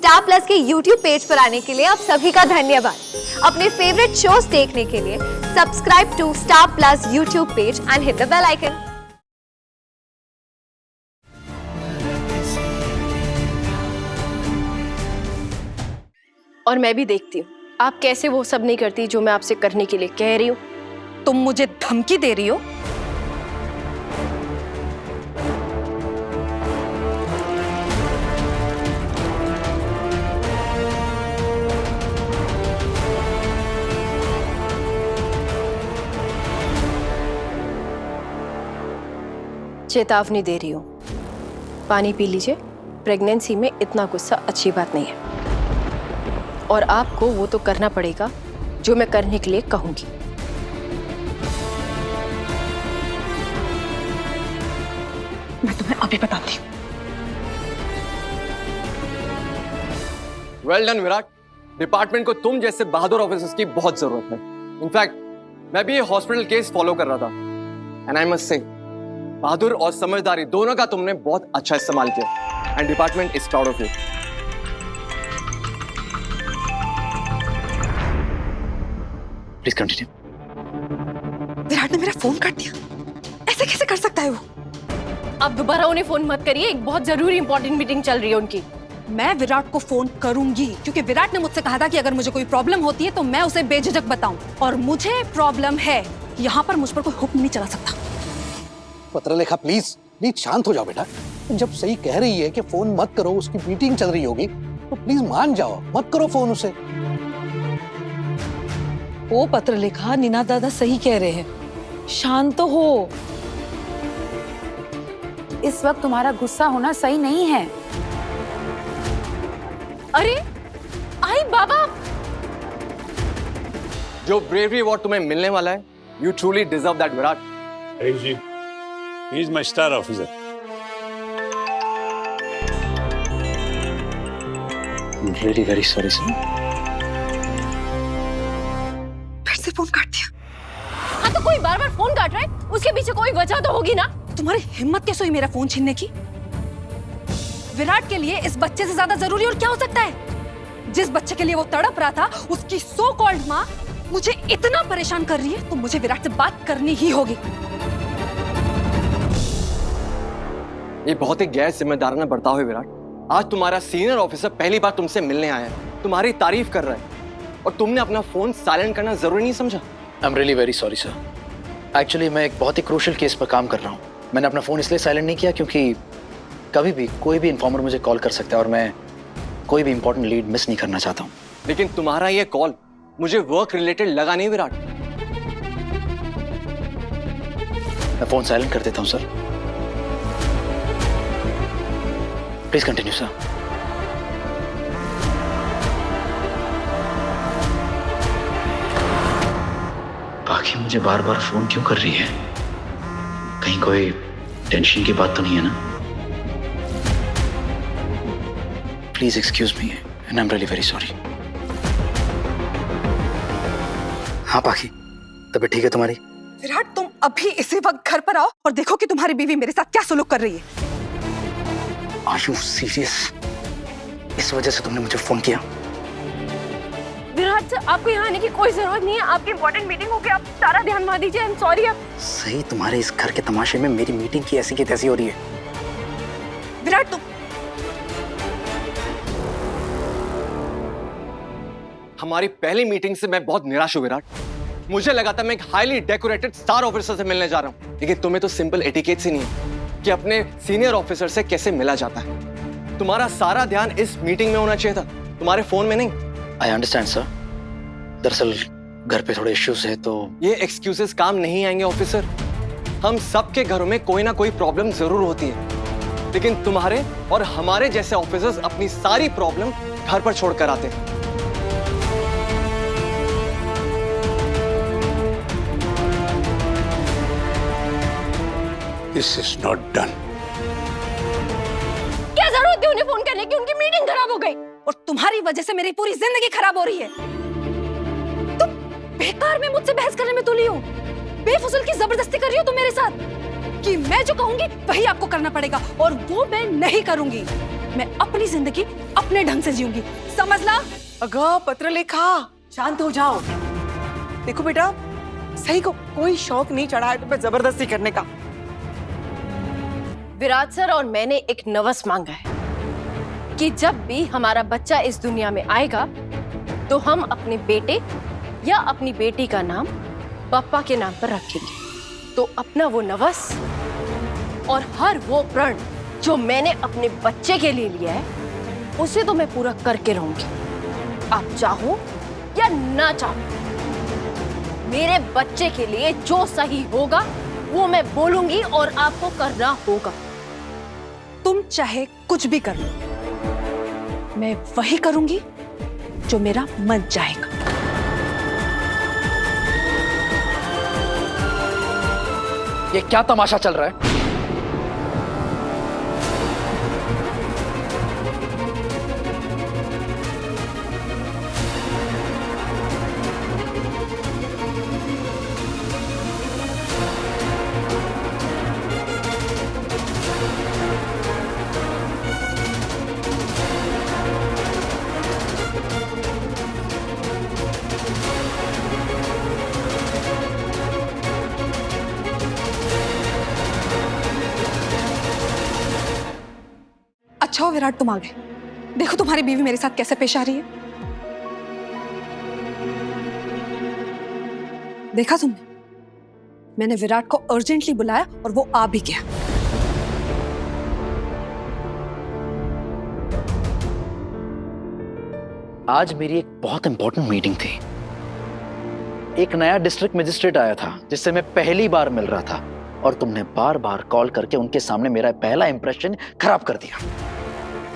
Star plus के YouTube page पर आने के लिए आप सभी का धन्यवाद। अपने फेवरेट शोज देखने के लिए subscribe to Star Plus YouTube page and hit the bell icon. और मैं भी देखती हूँ आप कैसे वो सब नहीं करती जो मैं आपसे करने के लिए कह रही हूँ। तुम मुझे धमकी दे रही हो? चेतावनी दे रही हूँ, पानी पी लीजिए। प्रेगनेंसी में इतना गुस्सा अच्छी बात नहीं है और आपको वो तो करना पड़ेगा जो मैं करने के लिए कहूंगी। मैं तुम्हें अभी बताती हूँ। Well done Virat. डिपार्टमेंट को तुम जैसे बहादुर ऑफिसर्स की बहुत जरूरत है। इनफैक्ट मैं भी ये हॉस्पिटल केस फॉलो कर रहा था एंड आई मस्ट से बहादुर और समझदारी दोनों का तुमने बहुत अच्छा इस्तेमाल किया and department is proud of you. Please continue. Virat ने मेरा फोन काट दिया, ऐसे कैसे कर सकता है वो? आप दोबारा उन्हें फोन मत करिए, एक बहुत जरूरी इंपॉर्टेंट मीटिंग चल रही है उनकी। मैं विराट को फोन करूंगी क्योंकि विराट ने मुझसे कहा था कि अगर मुझे कोई प्रॉब्लम होती है तो मैं उसे बेझिझक बताऊं, और मुझे प्रॉब्लम है। यहाँ पर मुझ पर कोई हुक्म नहीं चला सकता। पत्रलेखा प्लीज प्लीज शांत हो जाओ बेटा। जब सही कह रही है कि फोन मत करो, उसकी मीटिंग चल रही होगी, तो प्लीज मान जाओ, मत करो फोन उसे। ओ पत्रलेखा, नीना दादा सही कह रहे हैं, शांत तो हो। इस वक्त तुम्हारा गुस्सा होना सही नहीं है। अरे आई बाबा, जो ब्रेवरी अवार्ड तुम्हें मिलने वाला है, you truly deserve that Virat. He is my star officer. I'm really very sorry sir. फिर से फोन काट दिया। हाँ तो कोई बार बार फोन काट रहा है, उसके पीछे कोई वजह तो होगी ना। तुम्हारी हिम्मत कैसे हुई मेरा फोन छीनने की? विराट के लिए इस बच्चे से ज्यादा जरूरी और क्या हो सकता है? जिस बच्चे के लिए वो तड़प रहा था, उसकी सो कॉल्ड माँ मुझे इतना परेशान कर रही है, तो मुझे विराट से बात करनी ही होगी। ये बहुत ही गैर जिम्मेदाराना बर्ताव है विराट। आज तुम्हारा सीनियर ऑफिसर पहली बार तुमसे मिलने आया है, तुम्हारी तारीफ कर रहा है और तुमने अपना फोन साइलेंट करना जरूरी नहीं समझा। I'm really very sorry sir. Actually मैं एक बहुत ही क्रूशियल केस पर काम कर रहा हूँ। मैंने अपना फोन इसलिए साइलेंट नहीं किया क्योंकि कभी भी कोई भी इंफॉर्मर मुझे कॉल कर सकता है और मैं कोई भी इंपॉर्टेंट लीड मिस नहीं करना चाहता हूँ। लेकिन तुम्हारा ये कॉल मुझे वर्क रिलेटेड लगा नहीं विराट। मैं फोन साइलेंट कर देता हूँ सर। Please continue sir. बाकी मुझे बार बार फोन क्यों कर रही है? कहीं कोई टेंशन की बात तो नहीं है ना? Please excuse me and I am really very sorry. हाँ बाकी तबीयत ठीक है तुम्हारी? विराट, तुम अभी इसी वक्त घर पर आओ और देखो कि तुम्हारी बीवी मेरे साथ क्या सलूक कर रही है। Are you serious? इस वजह से तुमने मुझे फोन किया? विराट सर, आपको यहाँ आने की कोई जरूरत नहीं है। आपकी इंपॉर्टेंट मीटिंग होगी, आप सारा ध्यान वहाँ दीजिए। I am sorry. आप सही तुम्हारे इस घर के तमाशे में मेरी मीटिंग की ऐसी की तैसी हो रही है। विराट, तुम हमारी पहली मीटिंग से मैं बहुत निराश हूं विराट। मुझे लगा था मैं एक हाईली डेकोरेटेड स्टार ऑफिसर से मिलने जा रहा हूं, लेकिन तुम्हें तो सिंपल एटिकेट्स ही नहीं है कि अपने सीनियर ऑफिसर से कैसे मिला जाता है। तुम्हारा सारा ध्यान इस मीटिंग में होना चाहिए था, तुम्हारे फोन में नहीं। I understand sir. दरअसल घर पे थोड़े इश्यूज है तो। ये एक्सक्यूजेस काम नहीं आएंगे ऑफिसर। हम सबके घरों में कोई ना कोई प्रॉब्लम जरूर होती है, लेकिन तुम्हारे और हमारे जैसे ऑफिसर्स अपनी सारी प्रॉब्लम घर पर छोड़कर आते हैं। This is not done. क्या जरूरत थी उन्हें फोन करने की? उनकी मीटिंग खराब हो गई और तुम्हारी वजह से मेरी पूरी जिंदगी खराब हो रही है। तुम बेकार में मुझसे बहस करने में तुली हो, बेफुजूल की जबरदस्ती कर रही हो तुम मेरे साथ कि मैं जो कहूंगी वही आपको करना पड़ेगा, और वो मैं नहीं करूंगी। मैं अपनी जिंदगी अपने ढंग से जीऊंगी, समझला? अगं पत्रलेखा, शांत हो जाओ। देखो बेटा, सही को कोई शौक नहीं चढ़ा है तुम्हें जबरदस्ती करने का। विराट सर और मैंने एक नवस मांगा है कि जब भी हमारा बच्चा इस दुनिया में आएगा तो हम अपने बेटे या अपनी बेटी का नाम पापा के नाम पर रखेंगे। तो अपना वो नवस और हर वो प्रण जो मैंने अपने बच्चे के लिए लिया है उसे तो मैं पूरा करके रहूंगी, आप चाहो या ना चाहो। मेरे बच्चे के लिए जो सही होगा वो मैं बोलूंगी और आपको करना होगा। तुम चाहे कुछ भी कर लो, मैं वही करूंगी जो मेरा मन चाहेगा। ये क्या तमाशा चल रहा है? अच्छा हो विराट तुम आ गए। देखो तुम्हारी बीवी मेरे साथ कैसे पेश आ रही है। देखा तुमने, मैंने विराट को अर्जेंटली बुलाया और वो आ भी गया। आज मेरी एक बहुत इंपॉर्टेंट मीटिंग थी। एक नया डिस्ट्रिक्ट मजिस्ट्रेट आया था जिससे मैं पहली बार मिल रहा था, और तुमने बार बार कॉल करके उनके सामने मेरा पहला इंप्रेशन खराब कर दिया।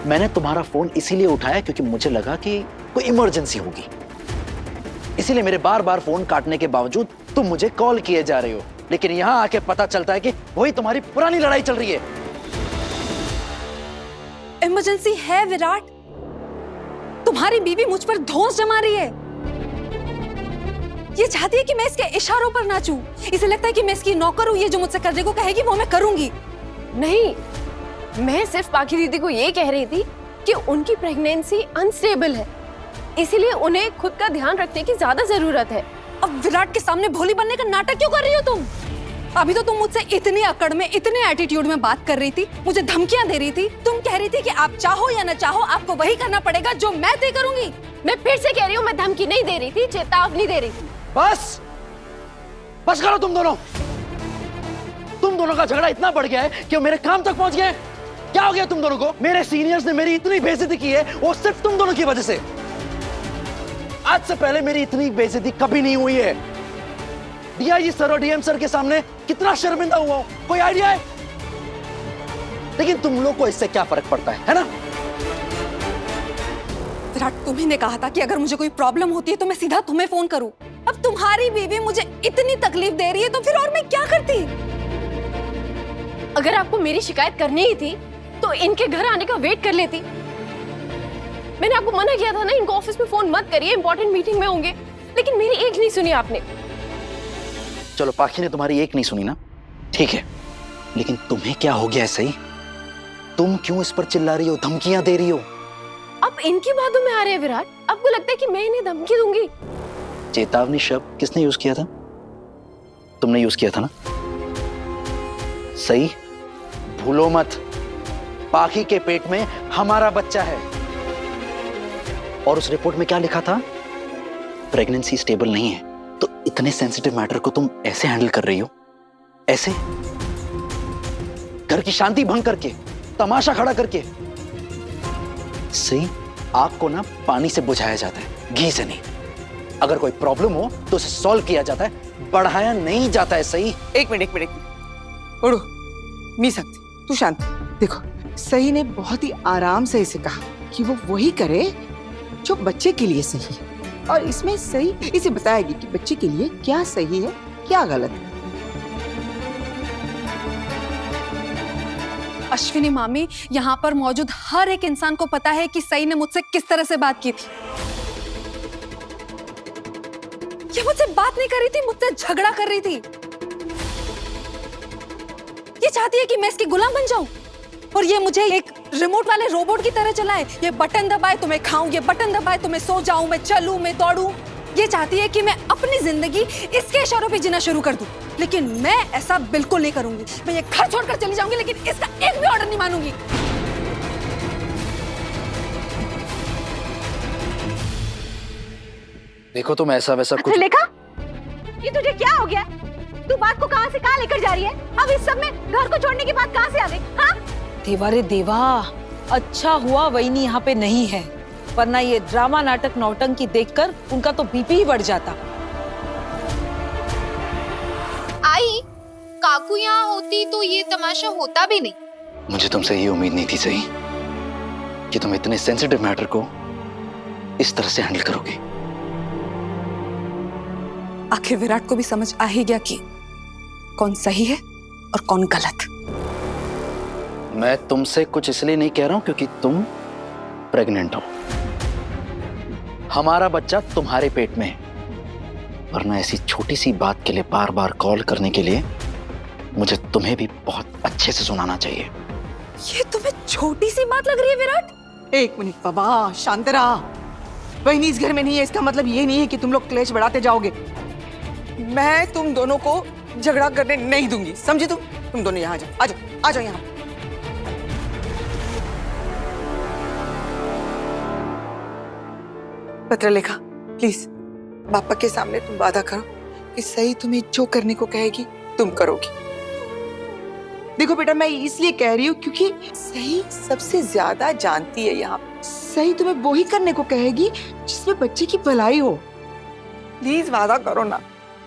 मैंने तुम्हारा फोन इसीलिए उठाया क्योंकि मुझे लगा कि कोई इमरजेंसी होगी, इसीलिए मेरे बार बार फोन काटने के बावजूद तुम मुझे कॉल किए जा रहे हो। लेकिन यहां आके पता चलता है कि वही तुम्हारी पुरानी लड़ाई चल रही है। इमरजेंसी है विराट, तुम्हारी बीवी मुझ पर धौंस जमा रही है। ये चाहती है कि मैं इसके इशारों पर नाचूं। इसे लगता है कि मैं इसकी नौकर हूं, ये जो मुझसे करने को कहेगी वो मैं करूंगी। नहीं, मैं सिर्फ पाखी दीदी को ये कह रही थी कि उनकी प्रेगनेंसी अनस्टेबल है, इसीलिए उन्हें खुद का ध्यान रखने की ज्यादा जरूरत है। अब विराट के सामने भोली बनने का नाटक क्यों कर रही हो तुम? अभी तो तुम मुझसे इतनी अकड़ में, इतने एटीट्यूड में बात कर रही थी, मुझे धमकियां दे रही थी। तुम कह रही थी कि आप चाहो या ना चाहो आपको वही करना पड़ेगा जो मैं तय करूंगी। मैं फिर से कह रही हूँ, मैं धमकी नहीं दे रही थी, चेतावनी दे रही थी। बस बस करो तुम दोनों का झगड़ा इतना बढ़ गया है कि वो मेरे काम तक पहुंच गया है। क्या हो गया तुम दोनों को? मेरे सीनियर्स ने मेरी इतनी बेइज्जती की है वो सिर्फ तुम दोनों की वजह से। आज से पहले मेरी इतनी बेइज्जती कभी नहीं हुई है। डीआईजी सर और डीएम सर के सामने कितना शर्मिंदा हुआ हूं, कोई आइडिया है? लेकिन तुम लोग को इससे क्या फर्क पड़ता है ना? विराट, तुम्ही ने कहा था कि अगर मुझे कोई प्रॉब्लम होती है तो मैं सीधा तुम्हें फोन करूं। अब तुम्हारी बीवी मुझे इतनी तकलीफ दे रही है तो फिर और मैं क्या करती? अगर आपको मेरी शिकायत करनी ही थी तो इनके घर आने का वेट कर लेती। मैंने आपको मना किया था ना, इनको ऑफिस में फोन मत करिए, इंपॉर्टेंट मीटिंग में होंगे, लेकिन मेरी एक नहीं सुनी आपने। चलो, पाखी ने तुम्हारी एक नहीं सुनी ना, ठीक है, लेकिन तुम्हें क्या हो गया? सही, तुम क्यों इस पर चिल्ला रही हो, धमकियां दे रही हो? अब इनकी बातों में आ रहे हैं विराट। आपको लगता है कि मैं इन्हें धमकी दूंगी? चेतावनी शब्द किसने यूज किया था? तुमने यूज किया था ना? सही, भूलो मत, पाखी के पेट में हमारा बच्चा है। और उस रिपोर्ट में क्या लिखा था? प्रेगनेंसी स्टेबल नहीं है। तो इतने सेंसिटिव मैटर को तुम ऐसे हैंडल कर रही हो? ऐसे घर की शांति भंग करके, तमाशा खड़ा करके। सही, आग को ना पानी से बुझाया जाता है, घी से नहीं। अगर कोई प्रॉब्लम हो तो उसे सॉल्व किया जाता है, बढ़ाया नहीं जाता है। सही, एक मिनट उड़ो, मी सकती, तू शांत। देखो, सही ने बहुत ही आराम से इसे कहा कि वो वही करे जो बच्चे के लिए सही है, और इसमें सही इसे बताएगी कि बच्चे के लिए क्या सही है, क्या गलत है। अश्विनी मामी, यहाँ पर मौजूद हर एक इंसान को पता है कि सई ने मुझसे किस तरह से बात की थी। ये मुझसे बात नहीं कर रही थी, मुझसे झगड़ा कर रही थी। ये चाहती है कि मैं इसकी गुलाम बन जाऊं, और ये मुझे एक रिमोट वाले रोबोट की तरह चलाए। ये बटन दबाए तो मैं खाऊं, ये बटन दबाए तो मैं सो जाऊं, मैं चलूं, मैं दौड़ूं। ये चाहती है कि मैं अपनी जिंदगी इसके इशारों पे जीना शुरू कर दूं, लेकिन मैं ऐसा बिल्कुल नहीं करूंगी। मैं ये घर छोड़कर चली जाऊंगी, लेकिन इसका एक भी ऑर्डर नहीं मानूंगी। देखो तुम ऐसा वैसा कुछ लेखा, ये तुझे क्या हो गया? तू बात को कहां से कहां लेकर जा रही है? अब इस सब में घर को छोड़ने की बात कहां से आ गई? हाँ? देवा रे देवा, अच्छा हुआ वहीनी यहाँ पे नहीं है, वरना ये ड्रामा नाटक नौटंकी देखकर उनका तो बीपी ही बढ़ जाता। आई, काकू यहाँ होती तो ये तमाशा होता भी नहीं। मुझे तुमसे ये उम्मीद नहीं थी सही कि तुम इतने सेंसिटिव मैटर को इस तरह से हैंडल करोगे। आखिर विराट को भी समझ आ ही गया कि कौन सही है और कौन गलत। मैं तुमसे कुछ इसलिए नहीं कह रहा हूं क्योंकि तुम प्रेग्नेंट हो। हमारा बच्चा तुम्हारे पेट में है, वरना ऐसी छोटी सी बात के लिए बार बार कॉल करने के लिए मुझे तुम्हें भी बहुत अच्छे से सुनाना चाहिए। ये तुम्हें छोटी सी बात लग रही है विराट? एक मिनट बाबा, शांत रहा। वहीनी इस घर में नहीं है, इसका मतलब ये नहीं है कि तुम लोग क्लेश बढ़ाते जाओगे। मैं तुम दोनों को झगड़ा करने नहीं दूंगी, समझी? तुम दोनों यहाँ जाओ, आ जाओ, आ जाओ यहाँ। पत्रलेखा, प्लीज पापा के सामने तुम वादा करो कि सही तुम्हें जो करने को कहेगी तुम करोगी। देखो बेटा, मैं इसलिए कह रही हूँ क्योंकि सही सबसे ज्यादा जानती है यहाँ। सही तुम्हें वो ही करने को कहेगी जिसमें बच्चे की भलाई हो। प्लीज वादा करो ना।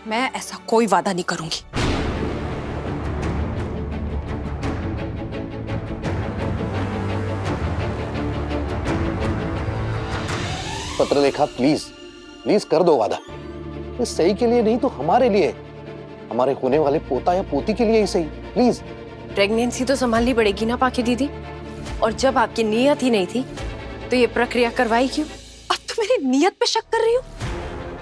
मैं ऐसा कोई वादा नहीं करूंगी। पत्रलेखा प्लीज प्लीज कर दो वादा। ये सही के लिए नहीं तो हमारे लिए, हमारे होने वाले पोता या पोती के लिए ही सही। प्लीज। प्रेगनेंसी तो संभालनी पड़ेगी ना पाकी दीदी, और जब आपकी नीयत ही नहीं थी तो ये प्रक्रिया करवाई क्यों? अब तुम मेरी नीयत पे शक कर रही हो?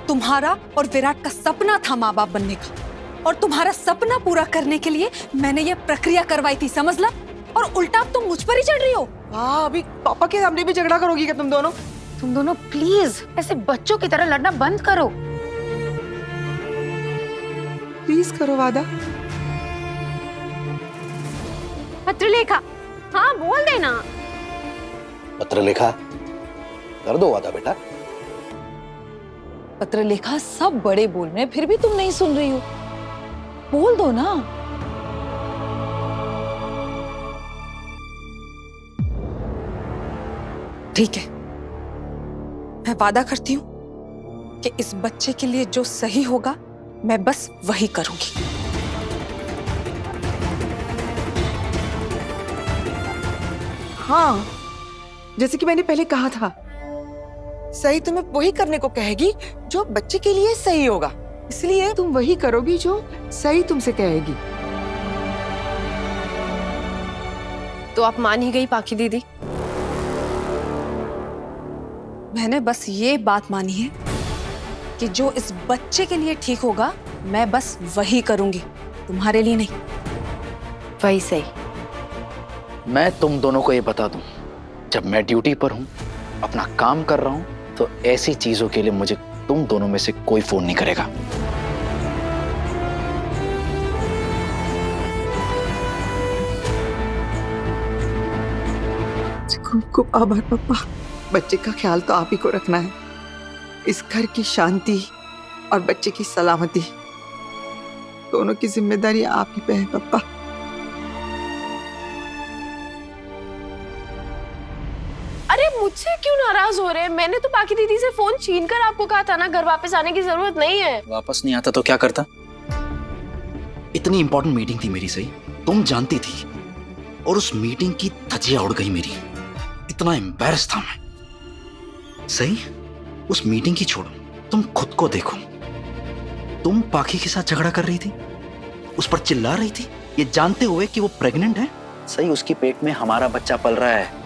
तुम्हारा और विराट का सपना था माँ बाप बनने का, और तुम्हारा सपना पूरा करने के लिए मैंने ये प्रक्रिया करवाई थी, समझ ला? और उल्टा तुम मुझ पर ही चढ़ रही हो। हाँ, अभी पापा के सामने भी झगड़ा करोगी क्या तुम दोनों? तुम दोनों प्लीज ऐसे बच्चों की तरह लड़ना बंद करो। प्लीज करो वादा। पत्रलेखा, हाँ बोल देना। पत्रलेखा कर दो वादा बेटा। पत्रलेखा, सब बड़े बोल रहे हैं फिर भी तुम नहीं सुन रही हो, बोल दो ना। ठीक है, मैं वादा करती हूँ कि इस बच्चे के लिए जो सही होगा मैं बस वही करूंगी। हाँ, जैसे कि मैंने पहले कहा था, सही तुम्हें वही करने को कहेगी जो बच्चे के लिए सही होगा, इसलिए तुम वही करोगी जो सही तुमसे कहेगी। तो आप मान ही गई पाकी दीदी? मैंने बस ये बात मानी है कि जो इस बच्चे के लिए ठीक होगा मैं बस वही करूंगी, तुम्हारे लिए नहीं। वही सही। मैं तुम दोनों को ये बता दूं, जब मैं ड्यूटी पर हूं, अपना काम कर रहा हूं, तो ऐसी चीजों के लिए मुझे तुम दोनों में से कोई फोन नहीं करेगा। खूब खूब आभार पापा। बच्चे का ख्याल तो आप ही को रखना है। इस घर की शांति और बच्चे की सलामती दोनों की जिम्मेदारी आप ही पे है पापा। अरे मुझसे क्यों नाराज हो रहे हैं? मैंने तो पाकी दीदी से फोन छीन कर आपको कहा था ना घर वापस आने की जरूरत नहीं है। वापस नहीं आता तो क्या करता? इतनी इंपॉर्टेंट मीटिंग थी मेरी, सही तुम जानती थी, और उस मीटिंग की धज्जियां उड़ गई मेरी। इतना एम्बैरेस था मैं। सही, उस मीटिंग की छोड़ो, तुम खुद को देखो। तुम पाखी के साथ झगड़ा कर रही थी, उस पर चिल्ला रही थी, ये जानते हुए कि वो प्रेग्नेंट है। सही, उसकी पेट में हमारा बच्चा पल रहा है,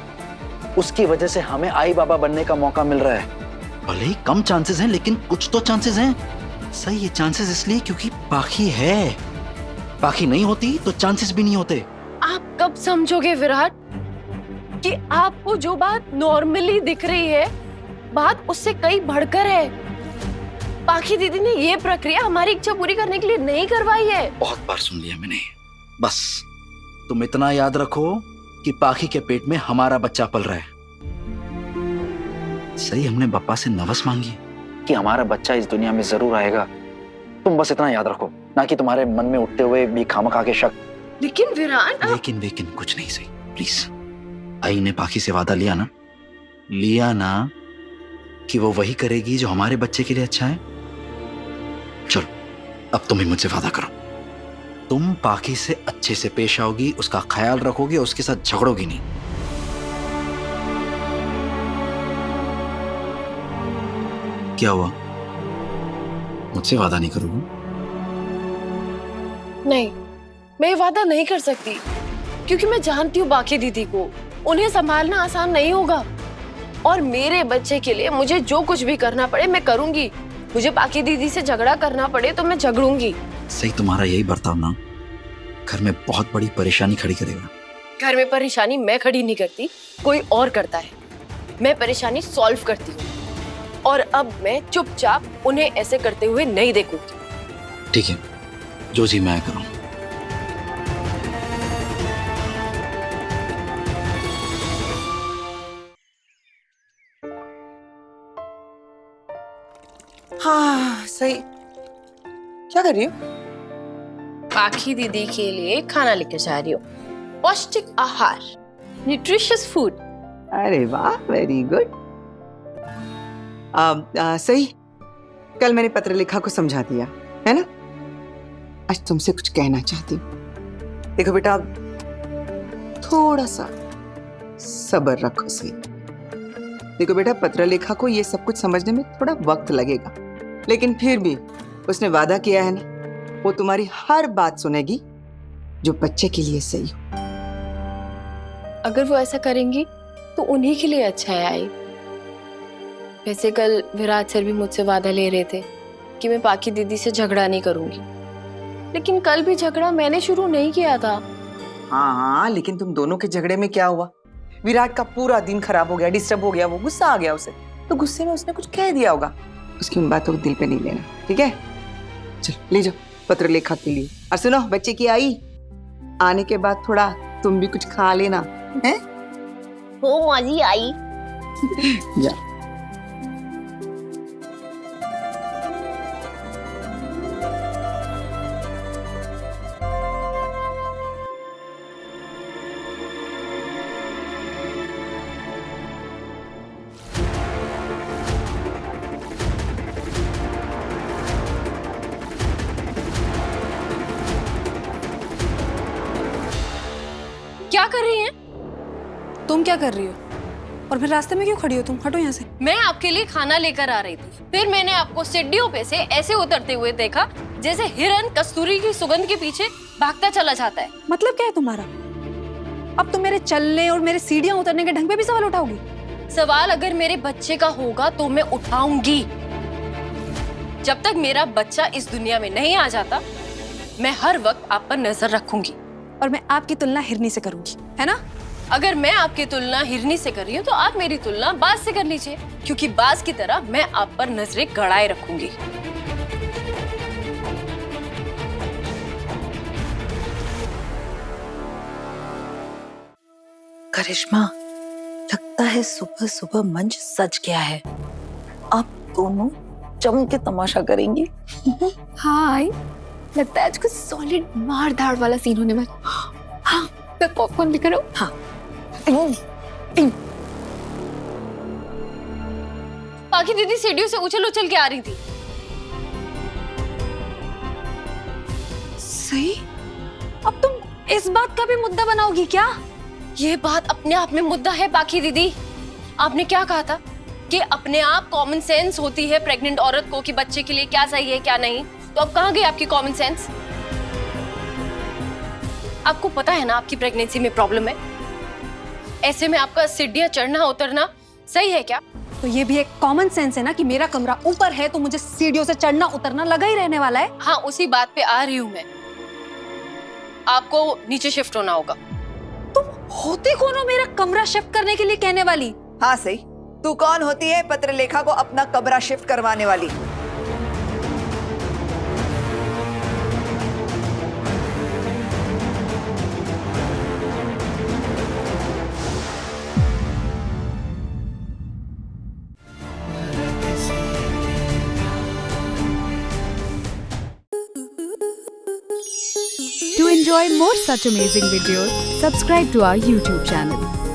उसकी वजह से हमें आई बाबा बनने का मौका मिल रहा है। भले ही कम चांसेस हैं, लेकिन कुछ तो चांसेस हैं। सही, ये चांसेस इसलिए क्योंकि पाखी है। पाखी नहीं होती तो चांसेस भी नहीं होते। आप कब समझोगे विराट? कि आपको जो बात नॉर्मली दिख रही है, बात उससे कई बढ़कर है। पाखी दीदी ने ये प्रक्रिया हमारी इच्छा पूरी करने के लिए नहीं करवाई है। बहुत बार सुन लिया मैंने, बस तुम इतना याद रखो कि पाखी के पेट में हमारा बच्चा पल रहा है। सही हमने पापा से नवस मांगी कि हमारा बच्चा इस दुनिया में जरूर आएगा। तुम बस इतना याद रखो, ना कि तुम्हारे मन में उठते हुए भी खामखा के शक। लेकिन विराट, लेकिन कुछ नहीं सही, प्लीज। आई ने पाखी से वादा लिया ना कि वो वही करेगी जो हमारे बच्चे के लिए अच्छा है। चलो अब तुम ही मुझसे वादा करो, तुम पाखी से अच्छे से पेश आओगी, उसका ख्याल रखोगी और उसके साथ झगड़ोगी नहीं। क्या हुआ, मुझसे वादा नहीं करोगी? नहीं, मैं ये वादा नहीं कर सकती, क्योंकि मैं जानती हूँ पाखी दीदी को, उन्हें संभालना आसान नहीं होगा। और मेरे बच्चे के लिए मुझे जो कुछ भी करना पड़े मैं करूंगी। मुझे पाखी दीदी से झगड़ा करना पड़े तो मैं झगड़ूंगी। सही, तुम्हारा यही बर्ताव ना घर में बहुत बड़ी परेशानी खड़ी करेगा। घर में परेशानी मैं खड़ी नहीं करती, कोई और करता है। मैं परेशानी सॉल्व करती हूँ, और अब मैं चुपचाप उन्हें ऐसे करते हुए नहीं देखूंगी। ठीक है, जो जी मैं करूं। हाँ सही। क्या कर रही हो? पाखी दीदी के लिए खाना लेकर जा रही हूँ। पौष्टिक आहार, न्यूट्रिशियस फूड। अरे वाह, वेरी गुड। सही, कल मैंने पत्रलेखा को समझा दिया है ना। आज तुमसे कुछ कहना चाहती हूँ। देखो बेटा, थोड़ा सा सब्र रखो। सही, देखो बेटा, पत्रलेखा को ये सब कुछ समझने में थोड़ा वक्त लगेगा, लेकिन फिर भी उसने वादा किया है ना, वो तुम्हारी हर बात सुनेगी जो बच्चे के लिए सही हो। अगर वो ऐसा करेंगी तो उन्हीं के लिए अच्छा है। आई, वैसे कल विराट सर भी मुझसे वादा ले रहे थे कि मैं पाखी दीदी से झगड़ा नहीं करूंगी, लेकिन कल भी झगड़ा मैंने शुरू नहीं किया था। हाँ, लेकिन तुम दोनों के झगड़े में क्या हुआ? विराट का पूरा दिन खराब हो गया, डिस्टर्ब हो गया, वो गुस्सा आ गया उसे, तो गुस्से में उसने कुछ कह दिया होगा। उसकी उन बातों को दिल पे नहीं लेना, ठीक है? चल ले जाओ पत्रलेखा के लिए। और सुनो, बच्चे की आई आने के बाद थोड़ा तुम भी कुछ खा लेना, हैं? हो माजी आई। जा। क्या कर रही हैं? तुम क्या कर रही हो? और फिर रास्ते में क्यों खड़ी हो तुम? हटो यहाँ से। मैं आपके लिए खाना लेकर आ रही थी, फिर मैंने आपको सीढ़ियों पे से ऐसे उतरते हुए देखा जैसे हिरन कस्तूरी की सुगंध के पीछे भागता चला जाता है। मतलब क्या है तुम्हारा? अब तुम मेरे चलने और मेरे सीढ़ियां उतरने के ढंग पे भी सवाल उठाओगी? सवाल अगर मेरे बच्चे का होगा तो मैं उठाऊंगी। जब तक मेरा बच्चा इस दुनिया में नहीं आ जाता, मैं हर वक्त आप पर नजर रखूंगी। और मैं आपकी तुलना हिरनी से करूंगी, है ना? अगर मैं आपकी तुलना हिरनी से कर रही हूँ तो आप मेरी तुलना बाज से कर लीजिए, क्योंकि बाज की तरह मैं आप पर नजरें गड़ाए रखूंगी। करिश्मा, लगता है सुबह सुबह मंच सज गया है। आप दोनों जम के तमाशा करेंगी। हाँ आई, लगता है आज कुछ सॉलिड मार धाड़ वाला सीन होने वाला। हाँ, मैं पॉपकॉर्न लेकर आऊं? हाँ। पाखी दीदी सीढ़ियों से उछल उछल के आ रही थी। सही, अब तुम इस बात का भी मुद्दा बनाओगी क्या? ये बात अपने आप में मुद्दा है पाखी दीदी। आपने क्या कहा था कि अपने आप कॉमन सेंस होती है प्रेग्नेंट औरत को कि बच्चे के लिए क्या सही है क्या नहीं, तो अब कहाँ गई आपकी कॉमन सेंस? आपको पता है ना आपकी प्रेगनेंसी में प्रॉब्लम है, ऐसे में आपका सीढ़ियां चढ़ना उतरना सही है क्या? तो ये भी एक कॉमन सेंस है ना कि मेरा कमरा ऊपर है तो मुझे सीढ़ियों से चढ़ना उतरना लगा ही रहने वाला है। हाँ, उसी बात पे आ रही हूँ मैं। आपको नीचे शिफ्ट होना होगा। तुम होती कौन हो मेरा कमरा शिफ्ट करने के लिए कहने वाली? हाँ सही, तू कौन होती है पत्रलेखा को अपना कमरा शिफ्ट करवाने वाली? To enjoy more such amazing videos, subscribe to our YouTube channel.